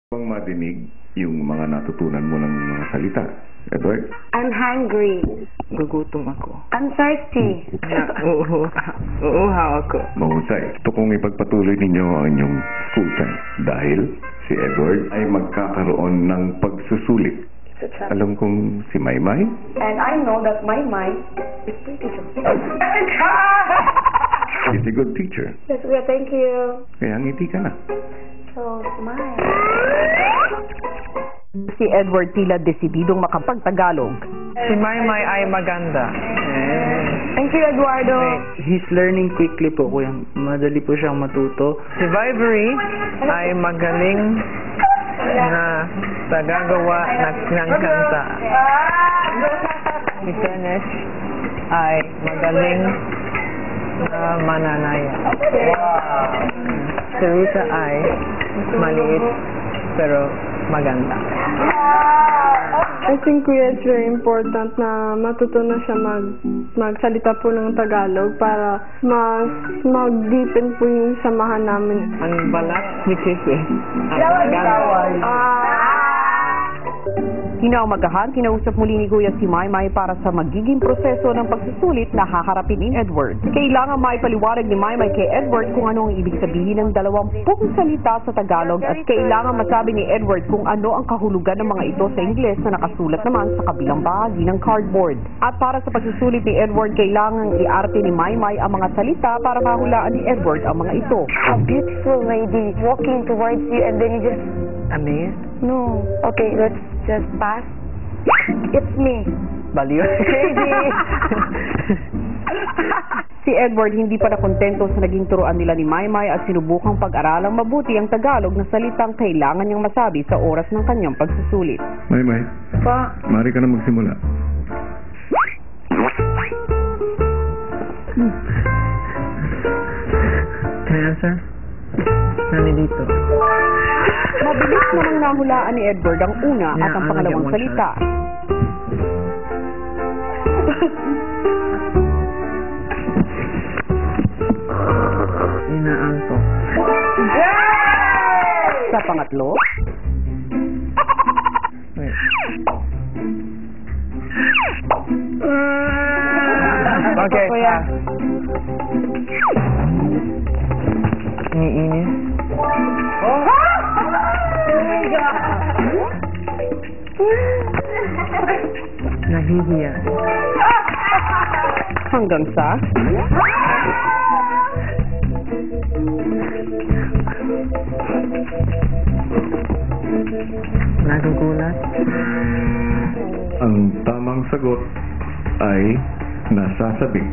Bang madinig yung mga natutunan mo ng mga salita, Edward? I'm hungry. Gugutom ako. I'm thirsty. Uuhaw ako. Mahusay. Gusto kong ipagpatuloy ninyo ang inyong school time dahil si Edward ay magkakaroon ng pagsusulit. Alam kong si Maymay. And I know that my mind is pretty good. Is a good teacher. Yes, Kuya, thank you. Kaya ngiti ka na. So, smile. Si Edward tila desididong makapagtagalog. Si Maymay ay maganda. Thank you, Eduardo. He's learning quickly po, kuya. Madali po siyang matuto. Si Vivery ay magaling na tagagawa ng kanta. Si Tenesh ay magaling na mananaya. Si Rita ay maliit pero maganda. I think, Kuya, it's very important na matutunan siya magsalita po ng Tagalog para mag-deepen po yung samahan namin. Ang balat ni Kiki ang maganda. Kinaumagahan, kinausap muli ni Kuya si Maymay para sa magiging proseso ng pagsusulit na haharapin ni Edward. Kailangan maipaliwanag ni Maymay kay Edward kung ano ang ibig sabihin ng 20 salita sa Tagalog at kailangan masabi ni Edward kung ano ang kahulugan ng mga ito sa Ingles na nakasulat naman sa kabilang bahagi ng cardboard. At para sa pagsusulit ni Edward, kailangan iarte ni Maymay ang mga salita para mahulaan ni Edward ang mga ito. A beautiful lady walking towards you and then you just... Amazed? No. Okay, let's just pass. It's me. Baliw? Si Edward hindi pa nakontento sa naging turuan nila ni Maymay at sinubukang pag-aralang mabuti ang Tagalog na salitang kailangan niyang masabi sa oras ng kanyang pagsusulit. Maymay, Pa. maaari ka na magsimula. Kaya, sir? Nandito. Mabilis namang nahulaan ni Edward ang una at ang pangalawang salita. Inaantok. Sa pangatlo, Okay. Kuya. Iniinis. Nahihiya. hanggang sa nagugulat. Ang tamang sagot ay nasasabik.